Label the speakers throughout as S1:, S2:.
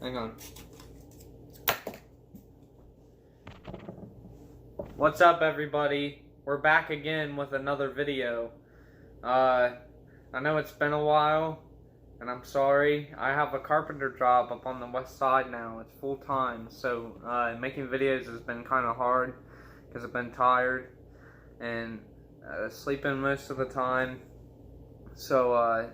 S1: Hang on. What's up, everybody? We're back again with another video. I know it's been a while, and I'm sorry. I have a carpenter job up on the west side now. It's full time, so making videos has been kind of hard because I've been tired and sleeping most of the time. So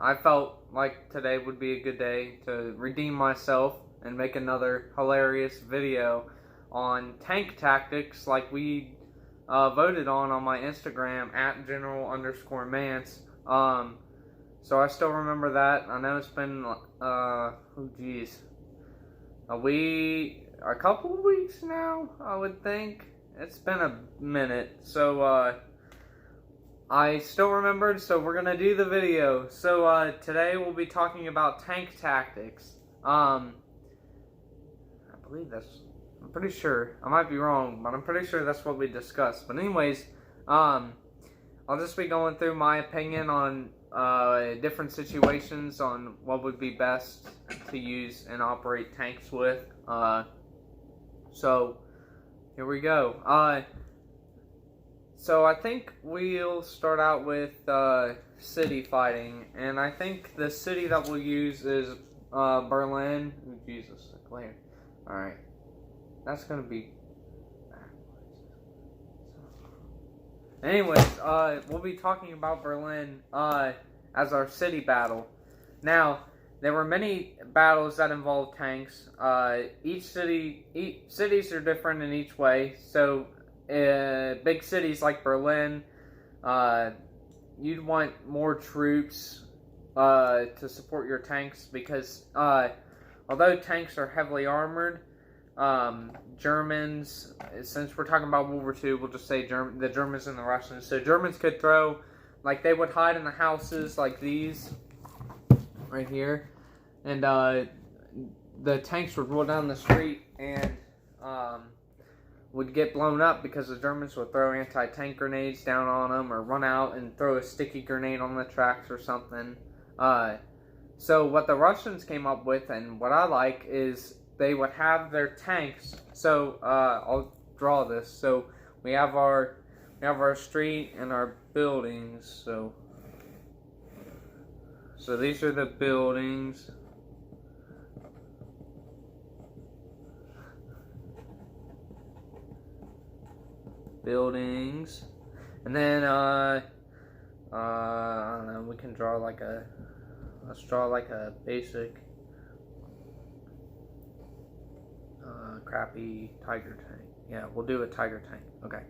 S1: I felt like today would be a good day to redeem myself and make another hilarious video on tank tactics like we voted on my Instagram at General_Mantz. So I still remember that. I know it's been a couple of weeks now, I would think. It's been a minute. So I still remembered, so we're gonna do the video. So today we'll be talking about tank tactics. I'm pretty sure, I might be wrong, but I'm pretty sure that's what we discussed. But anyways, I'll just be going through my opinion on different situations on what would be best to use and operate tanks with. So here we go. So I think we'll start out with city fighting, and I think the city that we'll use is Berlin. Oh, Jesus, clear. All right. That's gonna be anyways, we'll be talking about Berlin as our city battle. Now, there were many battles that involved tanks. Cities are different in each way. So big cities like Berlin, you'd want more troops to support your tanks because although tanks are heavily armored, Germans, since we're talking about World War II, we'll just say the Germans and the Russians. So Germans could throw, like they would hide in the houses like these, right here, and the tanks would roll down the street and would get blown up because the Germans would throw anti-tank grenades down on them or run out and throw a sticky grenade on the tracks or something. So what the Russians came up with, and what I like, is they would have their tanks. So I'll draw this. So we have our street and our buildings. So these are the buildings. And then I don't know, we can draw like let's draw like a basic crappy tiger tank. Yeah, we'll do a tiger tank. Okay.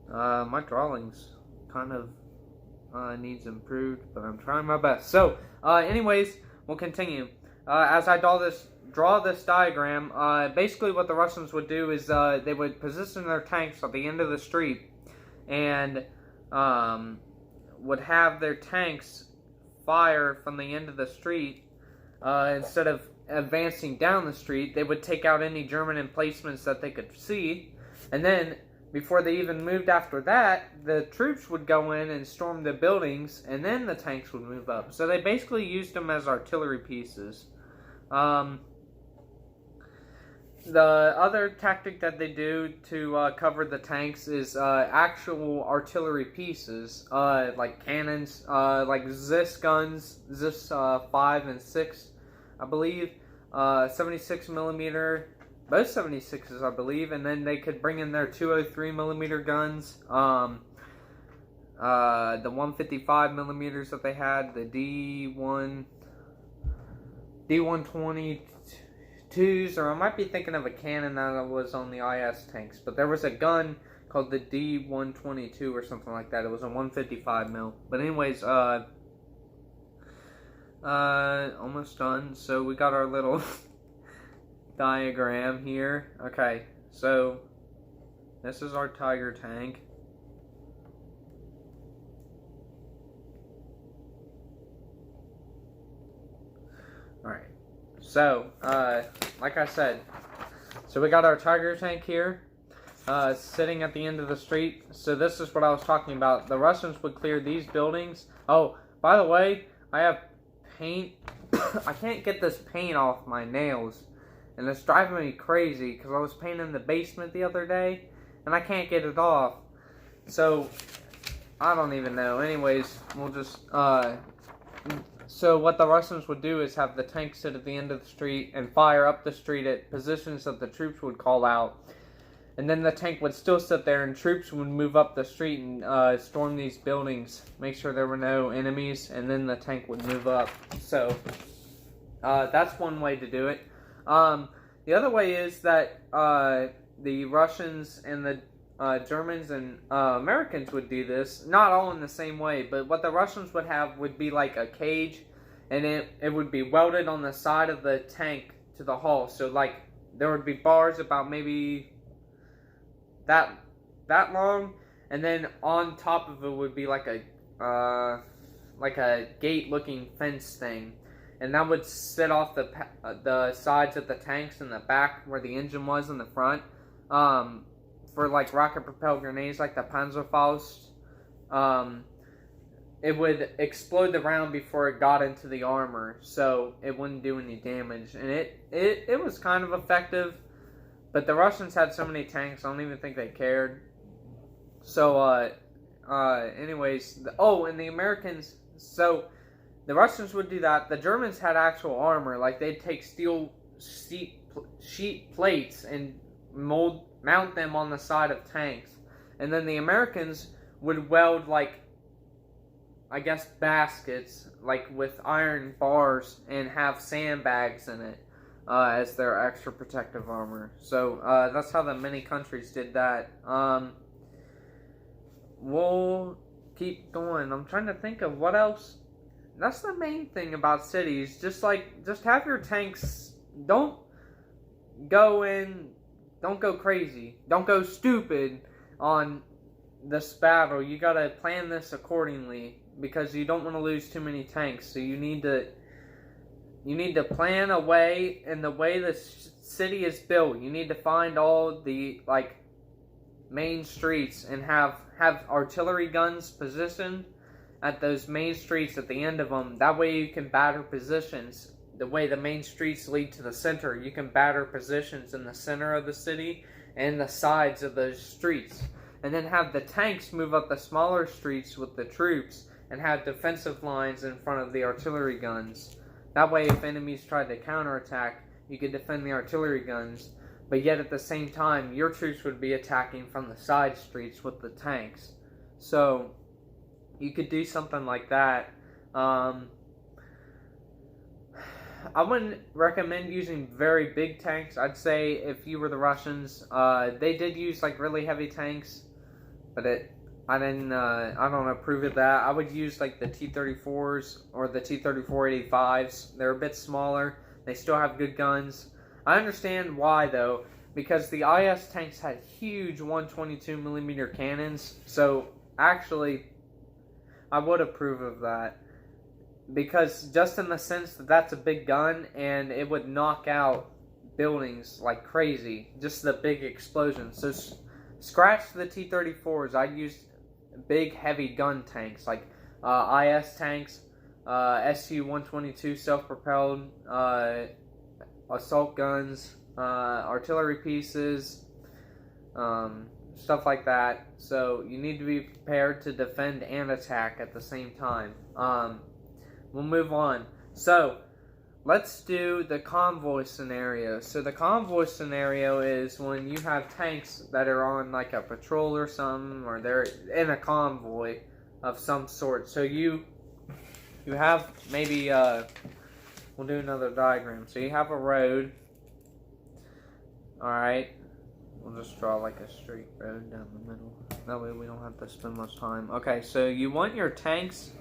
S1: My drawings kind of needs improved, but I'm trying my best. So, anyways, we'll continue. As I draw this diagram, basically what the Russians would do is they would position their tanks at the end of the street and would have their tanks fire from the end of the street instead of advancing down the street. They would take out any German emplacements that they could see, and then before they even moved after that, the troops would go in and storm the buildings, and then the tanks would move up. So they basically used them as artillery pieces. The other tactic that they do to cover the tanks is actual artillery pieces, like cannons, like Zis guns, Zis 5 and 6, I believe, 76 millimeter, both 76s, I believe, and then they could bring in their 203 millimeter guns, the 155 millimeters that they had, the D122s, or I might be thinking of a cannon that was on the IS tanks, but there was a gun called the D122 or something like that. It was a 155 mil. But anyways, almost done. So we got our little diagram here. Okay, so this is our tiger tank. Alright, so like I said, so we got our tiger tank here sitting at the end of the street. So this is what I was talking about. The Russians would clear these buildings. Oh, by the way, I have paint. I can't get this paint off my nails. And it's driving me crazy because I was painting the basement the other day. And I can't get it off. So, I don't even know. Anyways, we'll just, so what the Russians would do is have the tanks sit at the end of the street and fire up the street at positions that the troops would call out. And then the tank would still sit there and troops would move up the street and storm these buildings, make sure there were no enemies, and then the tank would move up. So, that's one way to do it. The other way is that the Russians and the Germans and Americans would do this, not all in the same way, but what the Russians would have would be like a cage, and it would be welded on the side of the tank to the hull. So like there would be bars about maybe that long, and then on top of it would be like a gate-looking fence thing, and that would sit off the sides of the tanks in the back where the engine was in the front. For like rocket-propelled grenades like the Panzerfaust, it would explode the round before it got into the armor, so it wouldn't do any damage. And it was kind of effective, but the Russians had so many tanks, I don't even think they cared. So, anyways, and the Americans, so the Russians would do that. The Germans had actual armor, like they'd take steel sheet plates and mount them on the side of tanks. And then the Americans would weld, like, I guess baskets, like with iron bars, and have sandbags in it as their extra protective armor. So that's how the many countries did that. We'll keep going. I'm trying to think of what else. That's the main thing about cities. Just have your tanks. Don't go crazy. Don't go stupid on this battle. You gotta plan this accordingly because you don't want to lose too many tanks. So you need to plan a way, and the way the city is built, you need to find all the main streets and have artillery guns positioned at those main streets at the end of them. That way you can batter positions. The way the main streets lead to the center, you can batter positions in the center of the city and the sides of those streets. And then have the tanks move up the smaller streets with the troops and have defensive lines in front of the artillery guns. That way, if enemies tried to counterattack, you could defend the artillery guns, but yet at the same time, your troops would be attacking from the side streets with the tanks. So, you could do something like that. I wouldn't recommend using very big tanks. I'd say if you were the Russians, they did use really heavy tanks, but I don't approve of that. I would use the T-34s or the T-34-85s. They're a bit smaller. They still have good guns. I understand why though, because the IS tanks had huge 122mm cannons. So actually, I would approve of that. Because just in the sense that that's a big gun and it would knock out buildings like crazy. Just the big explosions. So scratch the T-34s. I'd use big heavy gun tanks like IS tanks, Su-122 self-propelled assault guns, artillery pieces, stuff like that. So you need to be prepared to defend and attack at the same time. We'll move on. So, let's do the convoy scenario. So, the convoy scenario is when you have tanks that are on a patrol or something, or they're in a convoy of some sort. So, you have maybe, we'll do another diagram. So, you have a road. Alright. We'll just draw a straight road down the middle. That way we don't have to spend much time. Okay, so you want your tanks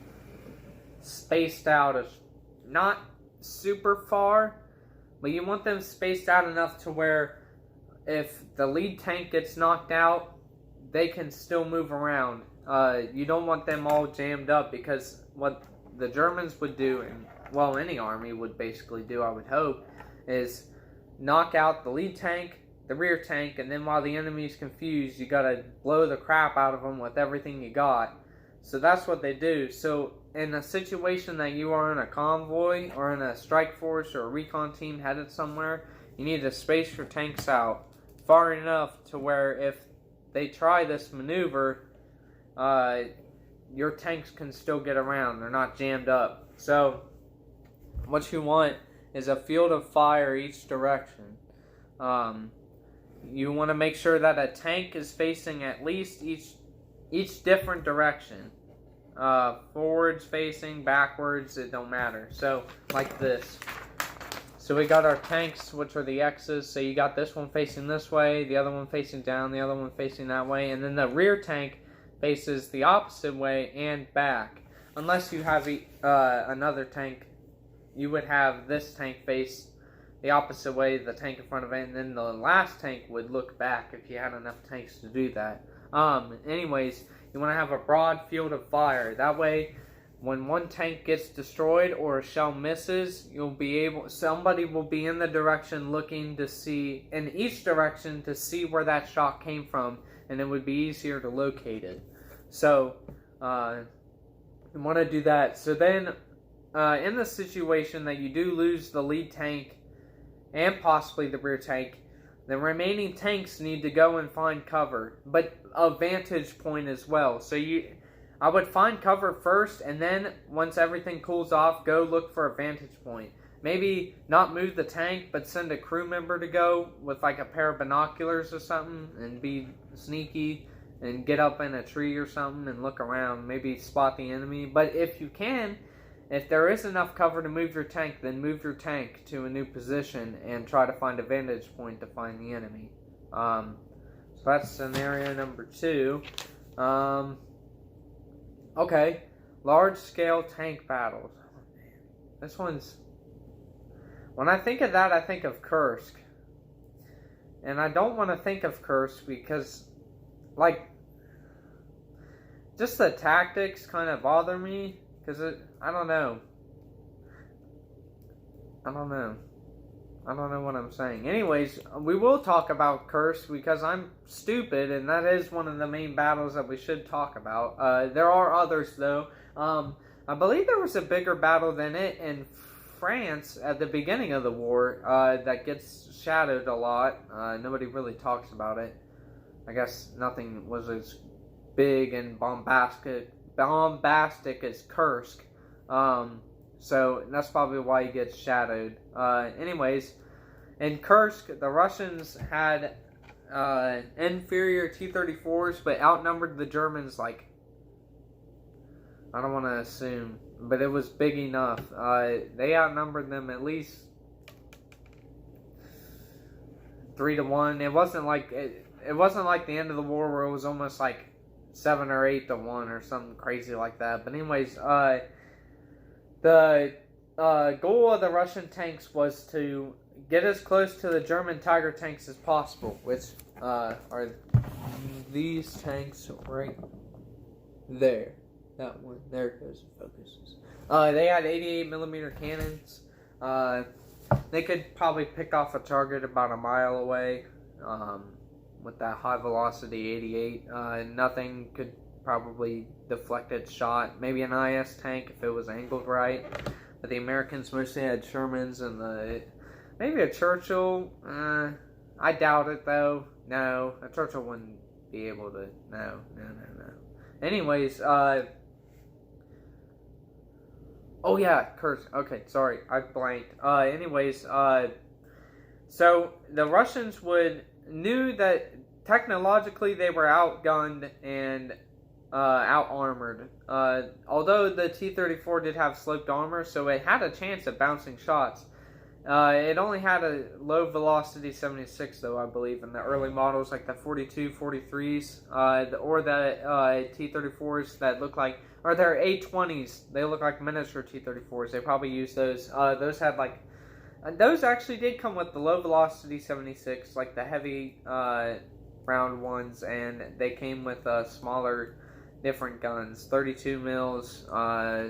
S1: spaced out as not super far, but you want them spaced out enough to where if the lead tank gets knocked out, they can still move around. You don't want them all jammed up, because what the Germans would do, and well, any army would basically do, I would hope, is knock out the lead tank, the rear tank, and then while the enemy's confused, you gotta blow the crap out of them with everything you got. So that's what they do. So in a situation that you are in a convoy or in a strike force or a recon team headed somewhere, you need to space your tanks out far enough to where if they try this maneuver, your tanks can still get around. They're not jammed up. So what you want is a field of fire each direction. You want to make sure that a tank is facing at least each different direction. Forwards facing, backwards, it don't matter. So like this. So we got our tanks, which are the X's. So you got this one facing this way, the other one facing down, the other one facing that way, and then the rear tank faces the opposite way and back. Unless you have another tank, you would have this tank face the opposite way, the tank in front of it, and then the last tank would look back if you had enough tanks to do that. Anyways, you want to have a broad field of fire. That way, when one tank gets destroyed or a shell misses, somebody will be in the direction looking to see, in each direction to see where that shot came from, and it would be easier to locate it. So, you want to do that. So then, in the situation that you do lose the lead tank and possibly the rear tank, the remaining tanks need to go and find cover, but a vantage point as well. So I would find cover first, and then once everything cools off, go look for a vantage point. Maybe not move the tank, but send a crew member to go with like a pair of binoculars or something and be sneaky and get up in a tree or something and look around, maybe spot the enemy. But if you can, if there is enough cover to move your tank, then move your tank to a new position and try to find a vantage point to find the enemy. So that's scenario number 2. Okay, large-scale tank battles. Oh, man. This one's... When I think of that, I think of Kursk. And I don't want to think of Kursk because, like, just the tactics kind of bother me. Because I don't know. I don't know what I'm saying. Anyways, we will talk about Kursk because I'm stupid, and that is one of the main battles that we should talk about. There are others, though. I believe there was a bigger battle than it in France at the beginning of the war that gets shadowed a lot. Nobody really talks about it. I guess nothing was as big and bombastic as Kursk. So that's probably why he gets shadowed. Anyways, in Kursk, the Russians had inferior T-34s, but outnumbered the Germans, like, I don't want to assume, but it was big enough. They outnumbered them at least 3-1. It wasn't like the end of the war where it was almost like 7 or 8-1 or something crazy like that. But anyways, the goal of the Russian tanks was to get as close to the German Tiger tanks as possible, which are these tanks right there. That one. There it goes. It focuses. They had 88mm cannons. They could probably pick off a target about a mile away with that high velocity 88. Nothing could probably deflect its shot. Maybe an IS tank if it was angled right. But the Americans mostly had Shermans and maybe a Churchill. I doubt it though. No, a Churchill wouldn't be able to. No. Anyways, oh yeah, Kursk. Okay, sorry, I blanked. So the Russians knew that technologically they were outgunned and out-armored. Although the T-34 did have sloped armor, so it had a chance at bouncing shots. It only had a low velocity 76 though, I believe, in the early models like the 42, 43s, or the T-34s that look like, or their A-20s, they look like miniature T-34s. They probably used those. Those had like, those actually did come with the low velocity 76, like the heavy round ones, and they came with smaller, different guns, 32 mils,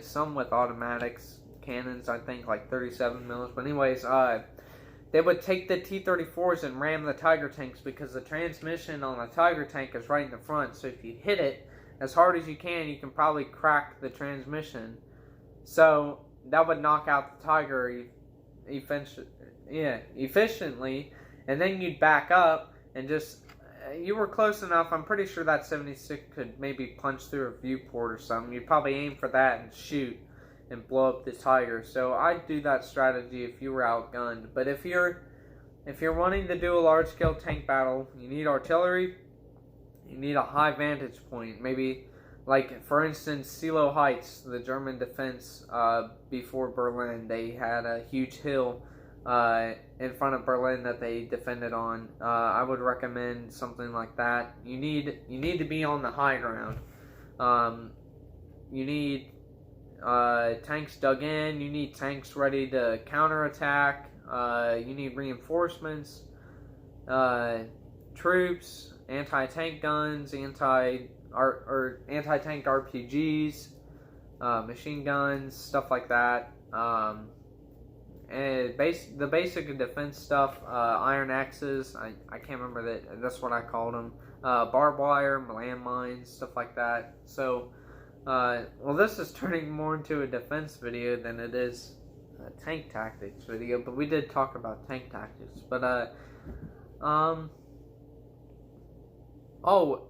S1: some with automatics. Cannons, I think, like 37 mils. But anyways, they would take the T-34s and ram the Tiger tanks because the transmission on a Tiger tank is right in the front. So if you hit it, as hard as you can probably crack the transmission. So that would knock out the Tiger efficiently, and then you'd back up and just, you were close enough. I'm pretty sure that 76 could maybe punch through a viewport or something. You'd probably aim for that and shoot and blow up the Tiger. So I'd do that strategy if you were outgunned. But if you're wanting to do a large-scale tank battle, you need artillery, you need a high vantage point. Maybe, like, for instance, Silo Heights, the German defense before Berlin. They had a huge hill in front of Berlin that they defended on. I would recommend something like that. You need to be on the high ground. You need tanks dug in. You need tanks ready to counterattack. You need reinforcements, troops, anti-tank guns, anti-tank RPGs, machine guns, stuff like that. And the basic defense stuff, iron axes, I can't remember that's what I called them, barbed wire, landmines, stuff like that. So, well, this is turning more into a defense video than it is a tank tactics video, but we did talk about tank tactics. But, oh,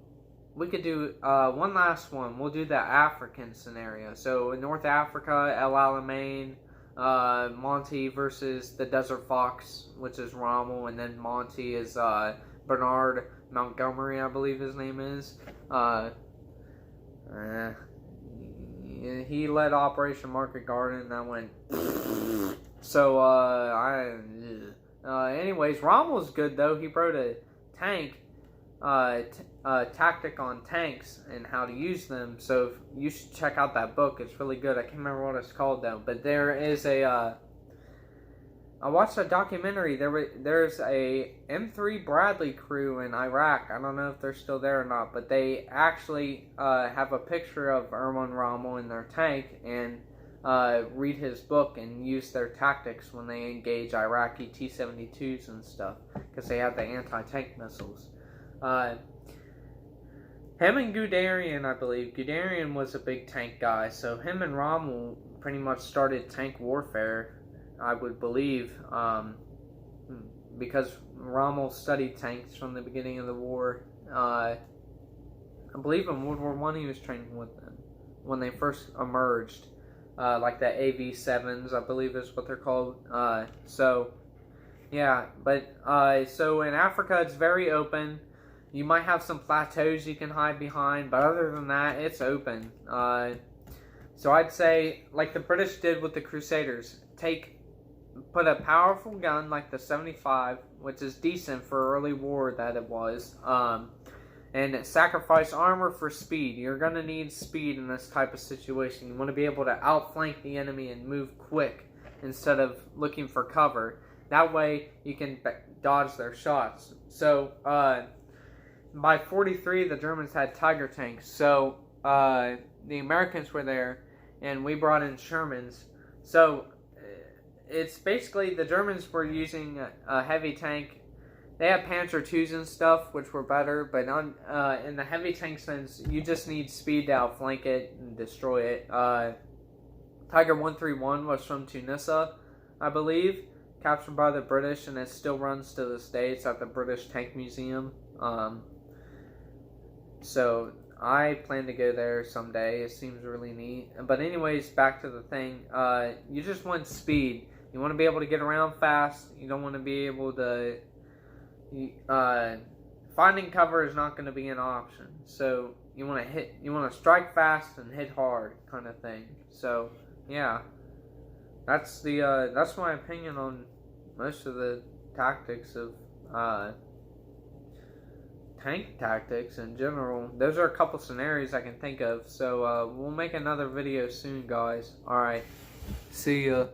S1: we could do one last one. We'll do the African scenario. So in North Africa, El Alamein, Monty versus the Desert Fox, which is Rommel, and then Monty is Bernard Montgomery, I believe his name is. He led Operation Market Garden, and that went. So anyways, Rommel's good though. He wrote a tank. Tactic on tanks and how to use them, so you should check out that book. It's really good. I can't remember what it's called though, but there is I watched a documentary. There's a M3 Bradley crew in Iraq. I don't know if they're still there or not, but they actually have a picture of Erwin Rommel in their tank and read his book and use their tactics when they engage Iraqi T-72s and stuff, because they have the anti-tank missiles. Him and Guderian, I believe. Guderian was a big tank guy, so him and Rommel pretty much started tank warfare, I would believe, because Rommel studied tanks from the beginning of the war. I believe in World War I he was training with them when they first emerged, like the AV-7s, I believe is what they're called. So, yeah, but so in Africa it's very open. You might have some plateaus you can hide behind, but other than that, it's open. So I'd say, like the British did with the Crusaders, put a powerful gun like the 75, which is decent for early war that it was, and sacrifice armor for speed. You're going to need speed in this type of situation. You want to be able to outflank the enemy and move quick instead of looking for cover. That way you can dodge their shots. So, by 43, the Germans had Tiger tanks, so the Americans were there, and we brought in Shermans. So it's basically the Germans were using a heavy tank. They had Panzer IIs and stuff, which were better, but in the heavy tank sense, you just need speed to outflank it and destroy it. Tiger 131 was from Tunisia, I believe, captured by the British, and it still runs to this day. It's at the British Tank Museum. So I plan to go there someday. It seems really neat. But anyways, back to the thing. You just want speed. You want to be able to get around fast. You don't want to be able to... finding cover is not going to be an option. So you want to strike fast and hit hard, kind of thing. So yeah, that's my opinion on most of the tactics of tank tactics in general. Those are a couple scenarios I can think of. So we'll make another video soon, guys. Alright, see ya.